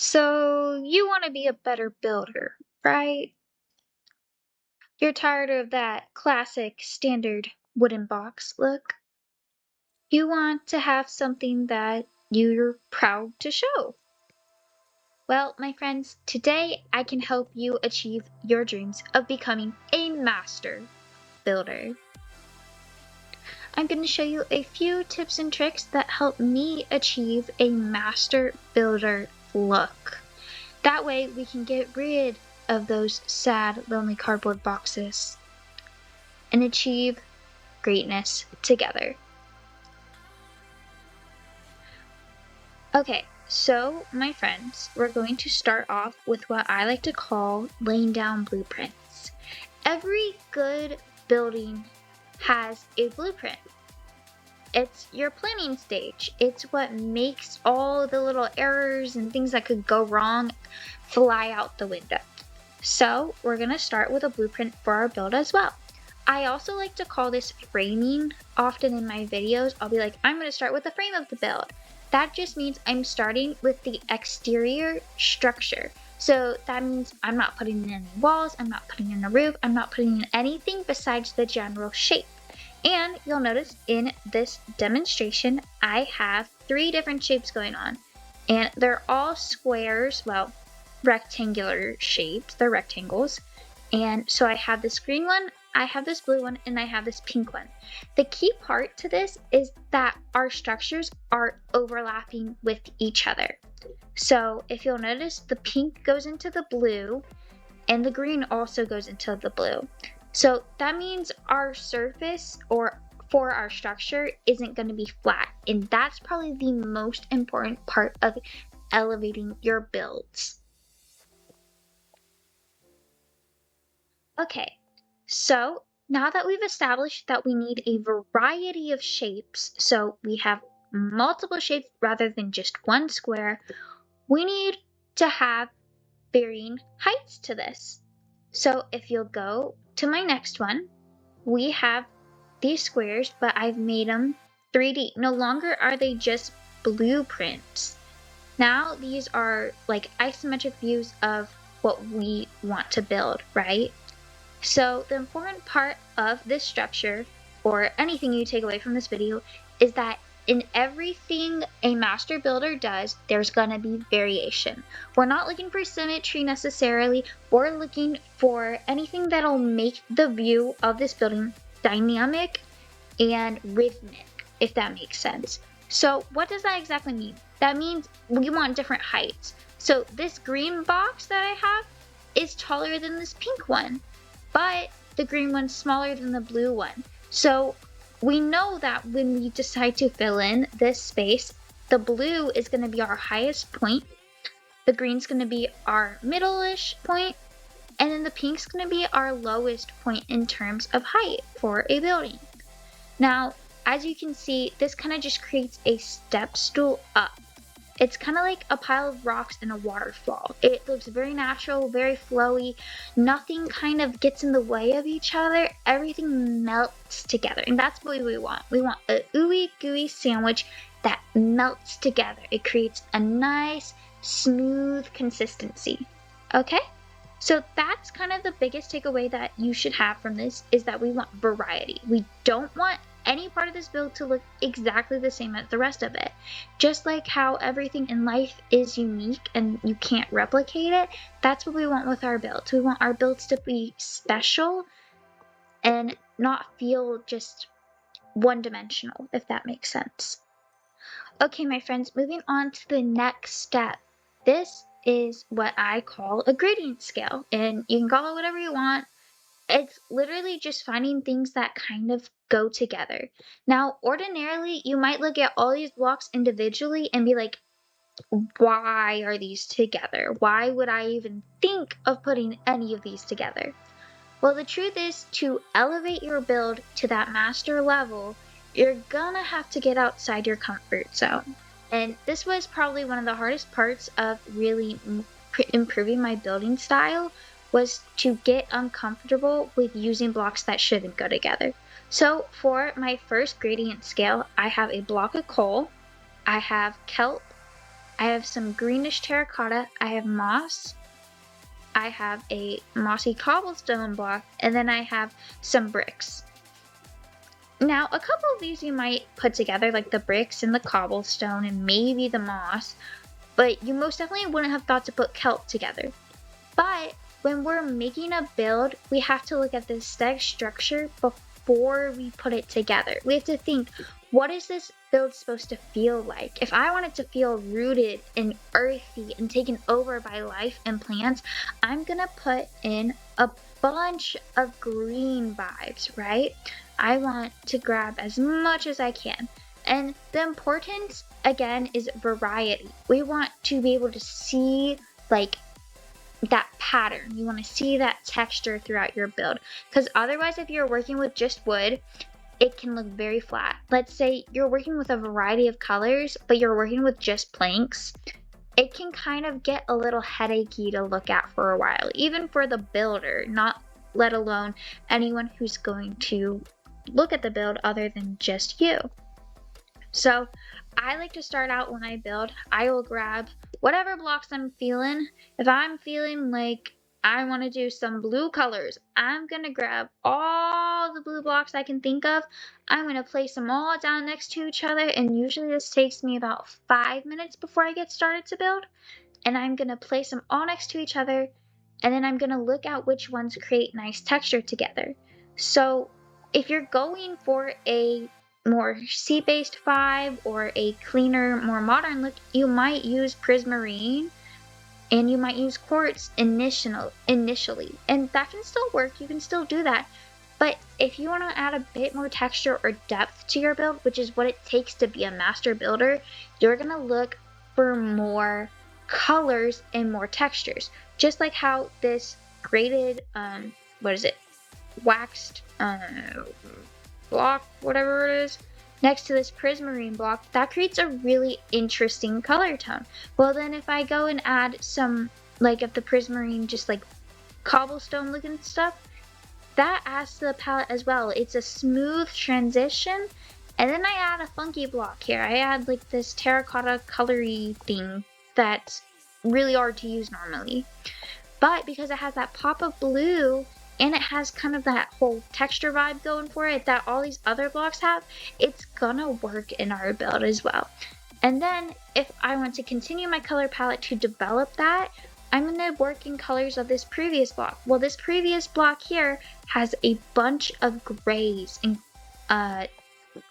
So, you want to be a better builder, right? You're tired of that classic standard wooden box look. You want to have something that you're proud to show. Well, my friends, today I can help you achieve your dreams of becoming a master builder. I'm going to show you a few tips and tricks that help me achieve a master builder look. That way we can get rid of those sad, lonely cardboard boxes and achieve greatness together. Okay, so my friends, we're going to start off with what I like to call laying down blueprints. Every good building has a blueprint. It's your planning stage. It's what makes all the little errors and things that could go wrong fly out the window. So we're going to start with a blueprint for our build as well. I also like to call this framing. Often in my videos, I'll be like, I'm going to start with the frame of the build. That just means I'm starting with the exterior structure. So that means I'm not putting in any walls, I'm not putting in a roof, I'm not putting in anything besides the general shape. And you'll notice in this demonstration, I have 3 different shapes going on. And they're all squares, well, rectangular shapes, they're rectangles. And so I have this green one, I have this blue one, and I have this pink one. The key part to this is that our structures are overlapping with each other. So if you'll notice, the pink goes into the blue, and the green also goes into the blue. So that means our surface for our structure isn't going to be flat, and that's probably the most important part of elevating your builds. Okay, so now that we've established that we need a variety of shapes, so we have multiple shapes rather than just one square, we need to have varying heights to this. So if you'll go to my next one, we have these squares, but I've made them 3D. No longer are they just blueprints. Now these are like isometric views of what we want to build, right? So the important part of this structure, or anything you take away from this video, is that in everything a master builder does, there's gonna be variation. We're not looking for symmetry necessarily, we're looking for anything that'll make the view of this building dynamic and rhythmic, if that makes sense. So what does that exactly mean? That means we want different heights. So this green box that I have is taller than this pink one, but the green one's smaller than the blue one. So we know that when we decide to fill in this space, the blue is going to be our highest point, the green's going to be our middle-ish point, and then the pink's going to be our lowest point in terms of height for a building. Now, as you can see, this kind of just creates a step stool up. It's kind of like a pile of rocks in a waterfall. It looks very natural, very flowy. Nothing kind of gets in the way of each other. Everything melts together. And that's what we want. We want a ooey gooey sandwich that melts together. It creates a nice, smooth consistency. Okay? So that's kind of the biggest takeaway that you should have from this, is that we want variety. We don't want any part of this build to look exactly the same as the rest of it. Just like how everything in life is unique and you can't replicate it, that's what we want with our builds. We want our builds to be special and not feel just one-dimensional, if that makes sense. Okay, my friends, moving on to the next step. This is what I call a gradient scale, and you can call it whatever you want. It's literally just finding things that kind of go together. Now, ordinarily, you might look at all these blocks individually and be like, why are these together? Why would I even think of putting any of these together? Well, the truth is, to elevate your build to that master level, you're gonna have to get outside your comfort zone. And this was probably one of the hardest parts of really improving my building style, was to get uncomfortable with using blocks that shouldn't go together. So for my first gradient scale, I have a block of coal, I have kelp, I have some greenish terracotta, I have moss, I have a mossy cobblestone block, and then I have some bricks. Now, a couple of these you might put together, like the bricks and the cobblestone and maybe the moss, but you most definitely wouldn't have thought to put kelp together. But when we're making a build, we have to look at the aesthetic structure before we put it together. We have to think, what is this build supposed to feel like? If I want it to feel rooted and earthy and taken over by life and plants, I'm gonna put in a bunch of green vibes, right? I want to grab as much as I can. And the importance, again, is variety. We want to be able to see, like, that pattern. You want to see that texture throughout your build. Because otherwise, if you're working with just wood, it can look very flat. Let's say you're working with a variety of colors, but you're working with just planks. It can kind of get a little headachy to look at for a while, even for the builder, not let alone anyone who's going to look at the build other than just you. So I like to start out when I build, I will grab whatever blocks I'm feeling. If I'm feeling like I want to do some blue colors, I'm going to grab all the blue blocks I can think of. I'm going to place them all down next to each other, and usually this takes me about 5 minutes before I get started to build. And I'm going to place them all next to each other, and then I'm going to look at which ones create nice texture together. So if you're going for a more sea-based vibe or a cleaner, more modern look, you might use prismarine and you might use quartz initially, and that can still work. You can still do that. But if you want to add a bit more texture or depth to your build, which is what it takes to be a master builder, you're going to look for more colors and more textures. Just like how this graded, waxed block, whatever it is, next to this prismarine block, that creates a really interesting color tone. Well, then if I go and add some, like, of the prismarine, just like cobblestone looking stuff, that adds to the palette as well. It's a smooth transition. And then I add a funky block here. I add like this terracotta colory thing that's really hard to use normally. But because it has that pop of blue, and it has kind of that whole texture vibe going for it that all these other blocks have, it's gonna work in our build as well. And then if I want to continue my color palette to develop that, I'm gonna work in colors of this previous block. Well, this previous block here has a bunch of grays and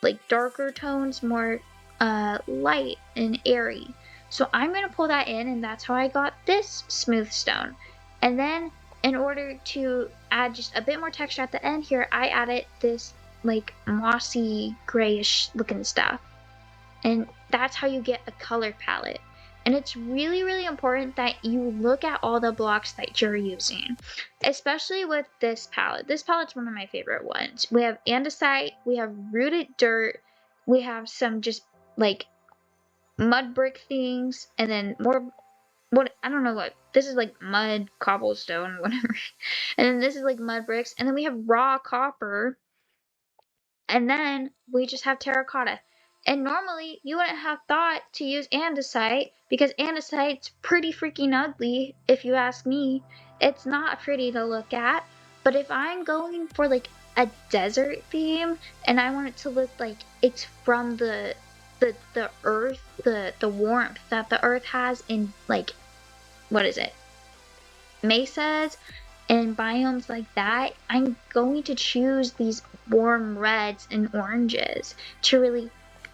like darker tones, more light and airy. So I'm gonna pull that in, and that's how I got this smooth stone. And then in order to add just a bit more texture at the end here, I added this like mossy grayish looking stuff. And that's how you get a color palette. And it's really, really important that you look at all the blocks that you're using, especially with this palette. This palette's one of my favorite ones. We have andesite, we have rooted dirt, we have some just like mud brick things, and then more, I don't know what, this is like mud, cobblestone, whatever. And then this is like mud bricks, and then we have raw copper, and then we just have terracotta. And normally you wouldn't have thought to use andesite, because andesite's pretty freaking ugly, if you ask me. It's not pretty to look at. But if I'm going for like a desert theme, and I want it to look like it's from the earth, the warmth that the earth has in, like, what is it, mesas and biomes like that, I'm going to choose these warm reds and oranges to really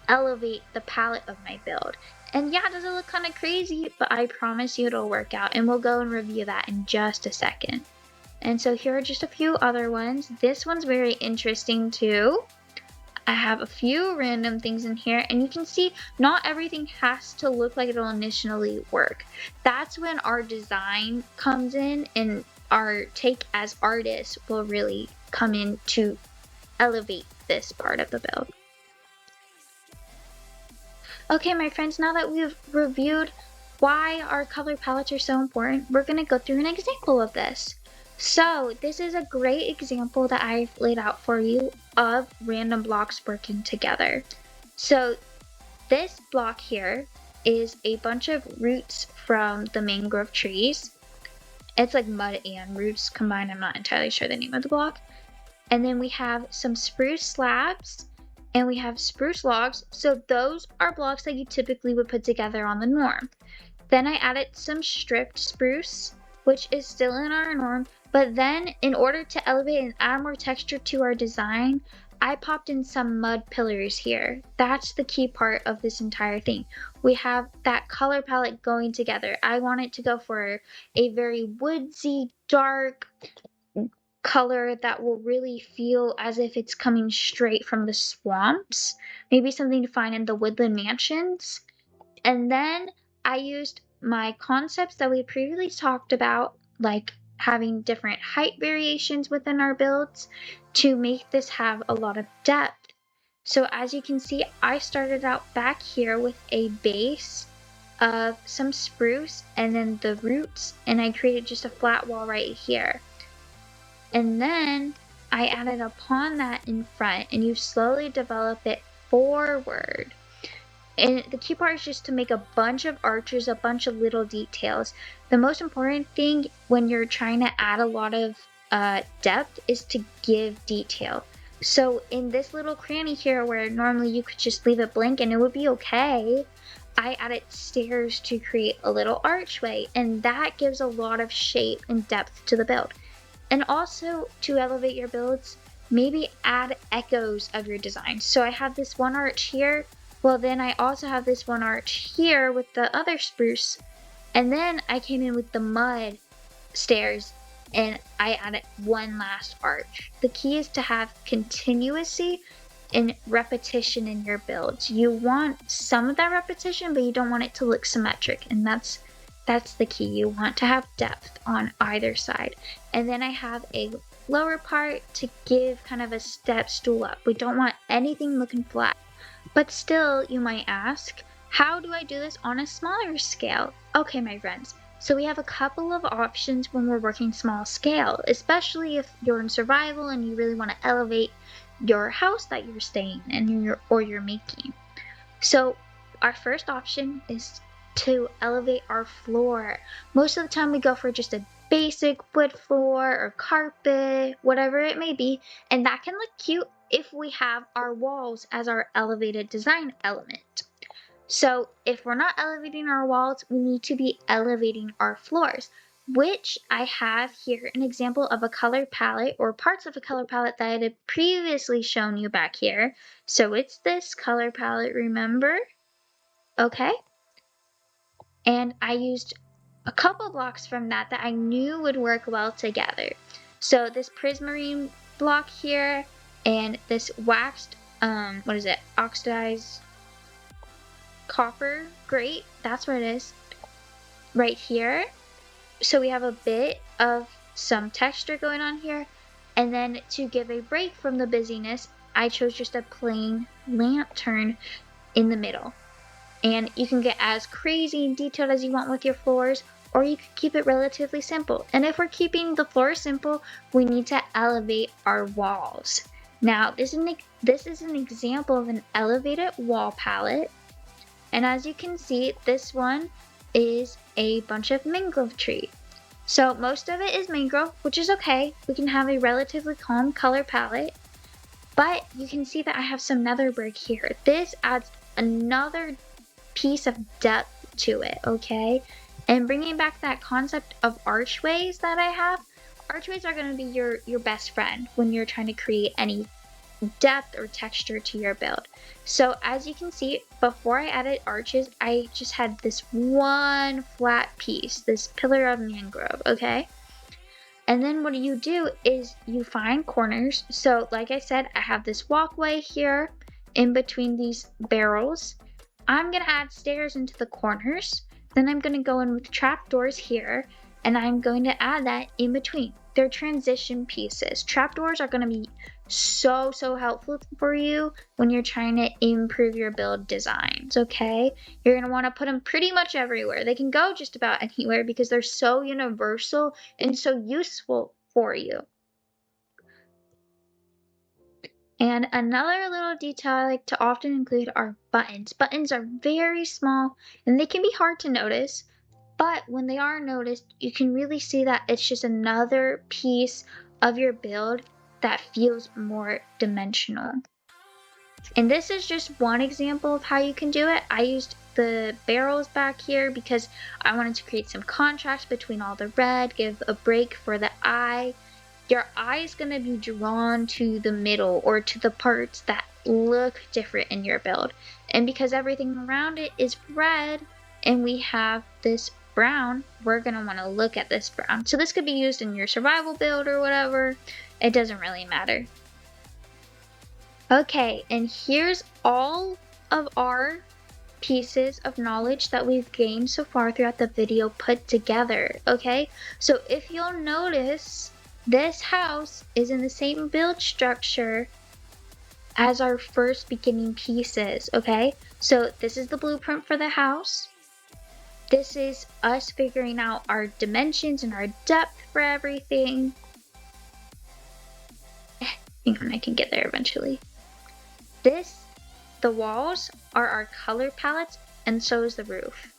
elevate the palette of my build. And yeah, does it look kind of crazy? But I promise you it'll work out, and we'll go and review that in just a second. And so here are just a few other ones. This one's very interesting too. I have a few random things in here, and you can see not everything has to look like it'll initially work. That's when our design comes in, and our take as artists will really come in to elevate this part of the build. Okay, my friends, now that we've reviewed why our color palettes are so important, we're going to go through an example of this. So this is a great example that I've laid out for you of random blocks working together. So this block here is a bunch of roots from the mangrove trees. It's like mud and roots combined. I'm not entirely sure the name of the block. And then we have some spruce slabs and we have spruce logs. So those are blocks that you typically would put together on the norm. Then I added some stripped spruce, which is still in our norm. But then in order to elevate and add more texture to our design, I popped in some mud pillars here. That's the key part of this entire thing. We have that color palette going together. I want it to go for a very woodsy, dark color that will really feel as if it's coming straight from the swamps. Maybe something to find in the woodland mansions. And then I used my concepts that we previously talked about, like having different height variations within our builds, to make this have a lot of depth. So as you can see, I started out back here with a base of some spruce and then the roots, and I created just a flat wall right here. And then I added upon that in front, and you slowly develop it forward. And the key part is just to make a bunch of arches, a bunch of little details. The most important thing when you're trying to add a lot of depth is to give detail. So in this little cranny here where normally you could just leave it blank and it would be okay, I added stairs to create a little archway, and that gives a lot of shape and depth to the build. And also to elevate your builds, maybe add echoes of your design. So I have this one arch here. Well, then I also have this one arch here with the other spruce. And then I came in with the mud stairs and I added one last arch. The key is to have continuity and repetition in your builds. You want some of that repetition, but you don't want it to look symmetric. And that's the key. You want to have depth on either side. And then I have a lower part to give kind of a step stool up. We don't want anything looking flat. But still, you might ask, how do I do this on a smaller scale? Okay, my friends, so we have a couple of options when we're working small scale, especially if you're in survival and you really want to elevate your house that you're staying in or you're making. So our first option is to elevate our floor. Most of the time we go for just a basic wood floor or carpet, whatever it may be, and that can look cute if we have our walls as our elevated design element. So if we're not elevating our walls, we need to be elevating our floors, which I have here an example of a color palette or parts of a color palette that I had previously shown you back here. So it's this color palette, remember? Okay. And I used a couple blocks from that I knew would work well together. So this prismarine block here and this waxed, oxidized copper grate, that's what it is, right here. So we have a bit of some texture going on here. And then to give a break from the busyness, I chose just a plain lantern in the middle. And you can get as crazy and detailed as you want with your floors, or you can keep it relatively simple. And if we're keeping the floor simple, we need to elevate our walls. Now, this is an example of an elevated wall palette. And as you can see, this one is a bunch of mangrove tree. So most of it is mangrove, which is okay. We can have a relatively calm color palette. But you can see that I have some nether brick here. This adds another piece of depth to it, okay? And bringing back that concept of archways that I have, archways are going to be your best friend when you're trying to create any depth or texture to your build. So as you can see, before I added arches, I just had this one flat piece, this pillar of mangrove, okay? And then what you do is you find corners. So like I said, I have this walkway here in between these barrels. I'm going to add stairs into the corners. Then I'm going to go in with trapdoors here, and I'm going to add that in between. They're transition pieces. Trapdoors are going to be so helpful for you when you're trying to improve your build designs, okay? You're going to want to put them pretty much everywhere. They can go just about anywhere because they're so universal and so useful for you. And another little detail I like to often include are buttons. Buttons are very small and they can be hard to notice, but when they are noticed, you can really see that it's just another piece of your build that feels more dimensional. And this is just one example of how you can do it. I used the barrels back here because I wanted to create some contrast between all the red, give a break for the eye. Your eye is going to be drawn to the middle or to the parts that look different in your build. And because everything around it is red and we have this brown, we're going to want to look at this brown. So this could be used in your survival build or whatever. It doesn't really matter. Okay, and here's all of our pieces of knowledge that we've gained so far throughout the video put together, okay? So if you'll notice, this house is in the same build structure as our first beginning pieces, okay? So this is the blueprint for the house. This is us figuring out our dimensions and our depth for everything. Hang on, I can get there eventually. The walls are our color palettes, and so is the roof.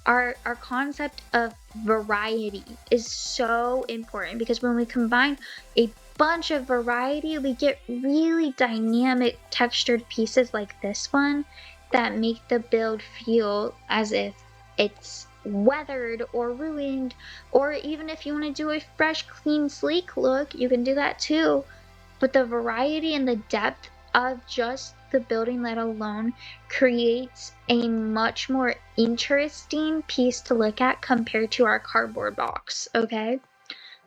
Our concept of variety is so important because when we combine a bunch of variety, we get really dynamic textured pieces like this one that make the build feel as if it's weathered or ruined, or even if you want to do a fresh, clean, sleek look, you can do that too. But the variety and the depth of just the building let alone creates a much more interesting piece to look at compared to our cardboard box, okay?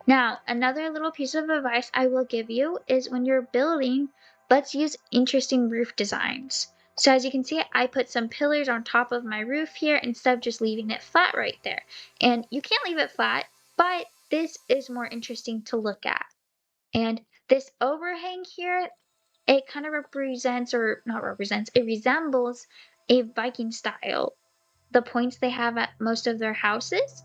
Now, another little piece of advice I will give you is when you're building, let's use interesting roof designs. So as you can see, I put some pillars on top of my roof here instead of just leaving it flat right there. And you can't leave it flat, but this is more interesting to look at. And this overhang here, it kind of represents, or not represents, it resembles a Viking style. The points they have at most of their houses,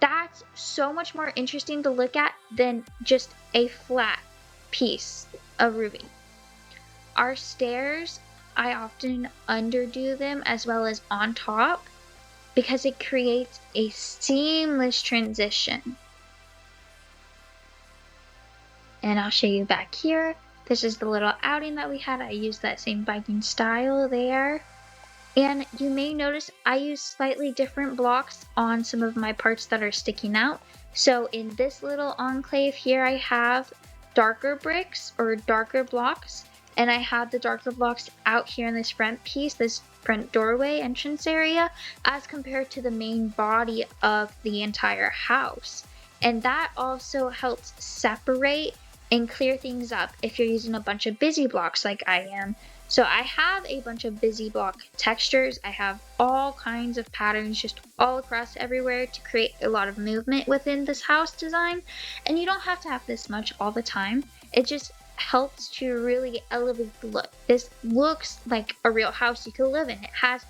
that's so much more interesting to look at than just a flat piece of roofing. Our stairs, I often underdo them as well as on top because it creates a seamless transition. And I'll show you back here. This is the little outing that we had. I used that same Viking style there. And you may notice I use slightly different blocks on some of my parts that are sticking out. So in this little enclave here, I have darker bricks or darker blocks. And I have the darker blocks out here in this front piece, this front doorway entrance area, as compared to the main body of the entire house. And that also helps separate and clear things up if you're using a bunch of busy blocks like I am. So I have a bunch of busy block textures. I have all kinds of patterns just all across everywhere to create a lot of movement within this house design. And you don't have to have this much all the time. It just helps to really elevate the look. This looks like a real house you could live in. It has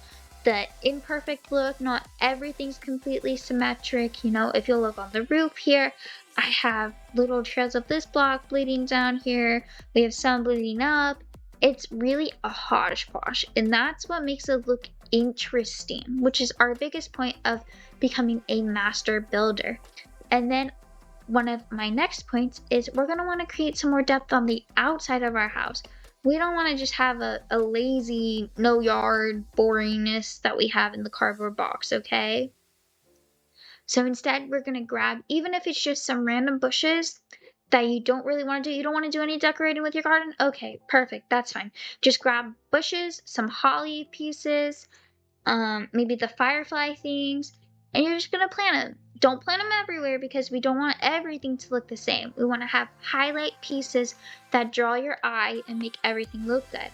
the imperfect look. Not everything's completely symmetric. You know, if you look on the roof here, I have little trails of this block bleeding down here. We have some bleeding up. It's really a hodgepodge, and that's what makes it look interesting, which is our biggest point of becoming a master builder. And then one of my next points is we're going to want to create some more depth on the outside of our house. We don't want to just have a lazy, no yard boringness that we have in the cardboard box, okay? So instead, we're going to grab, even if it's just some random bushes that you don't really want to do, you don't want to do any decorating with your garden? Okay, perfect, that's fine. Just grab bushes, some holly pieces, maybe the firefly things, and you're just going to plant them. Don't plant them everywhere because we don't want everything to look the same. We want to have highlight pieces that draw your eye and make everything look good.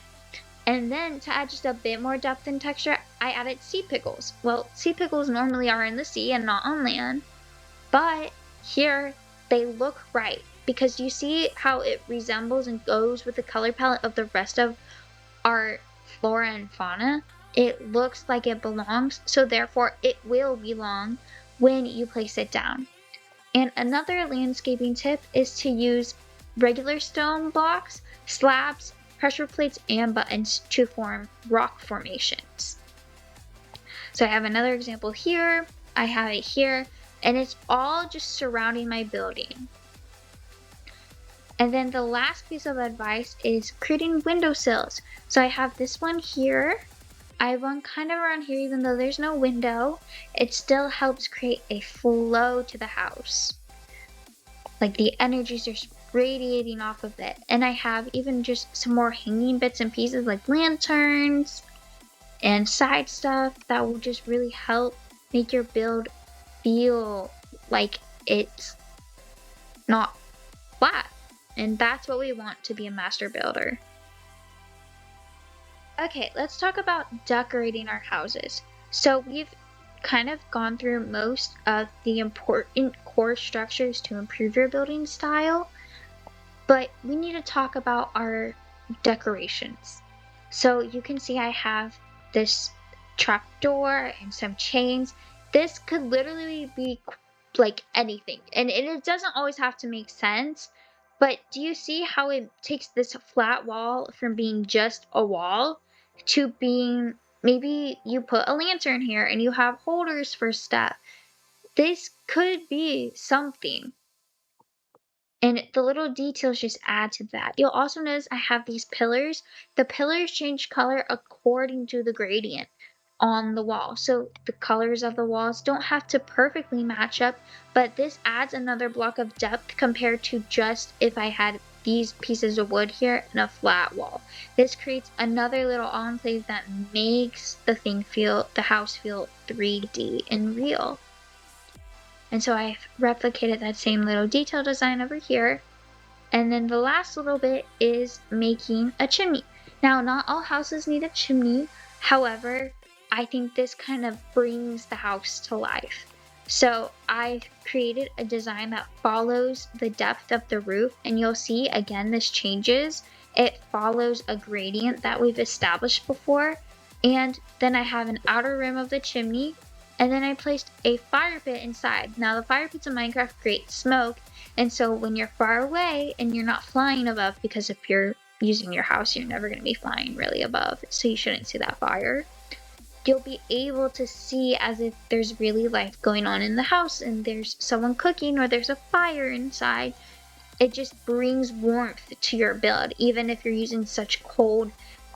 And then to add just a bit more depth and texture, I added sea pickles. Well, sea pickles normally are in the sea and not on land, but here they look right because you see how it resembles and goes with the color palette of the rest of our flora and fauna. It looks like it belongs, so therefore it will belong when you place it down. And another landscaping tip is to use regular stone blocks slabs, pressure plates, and buttons to form rock formations. So I have another example here, I have it here, and it's all just surrounding my building. And then the last piece of advice is creating windowsills. So I have this one here. I have one kind of around here, even though there's no window. It still helps create a flow to the house. Like the energy's just radiating off of it. And I have even just some more hanging bits and pieces like lanterns and side stuff that will just really help make your build feel like it's not flat. And that's what we want to be a master builder. Okay, let's talk about decorating our houses. So we've kind of gone through most of the important core structures to improve your building style, but we need to talk about our decorations. So you can see I have this trapdoor and some chains. This could literally be like anything, and it doesn't always have to make sense. But do you see how it takes this flat wall from being just a wall to being, maybe you put a lantern here and you have holders for stuff. This could be something. And the little details just add to that. You'll also notice I have these pillars. The pillars change color according to the gradient on the wall. So the colors of the walls don't have to perfectly match up, but this adds another block of depth compared to just if I had these pieces of wood here and a flat wall. This creates another little enclave that makes the house feel 3D and real. And so I've replicated that same little detail design over here. And then the last little bit is making a chimney. Now, not all houses need a chimney. However, I think this kind of brings the house to life. So I've created a design that follows the depth of the roof, and you'll see again this changes. It follows a gradient that we've established before, and then I have an outer rim of the chimney, and then I placed a fire pit inside. Now the fire pits in Minecraft create smoke, and so when you're far away and you're not flying above, because if you're using your house you're never going to be flying really above, so you shouldn't see that fire, you'll be able to see as if there's really life going on in the house and there's someone cooking or there's a fire inside. It just brings warmth to your build, even if you're using such cold,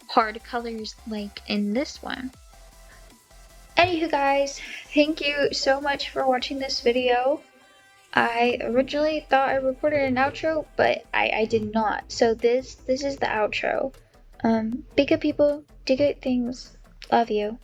hard colors like in this one. Anywho guys, thank you so much for watching this video. I originally thought I recorded an outro, but I did not. So this is the outro. Be good people, do good things, love you.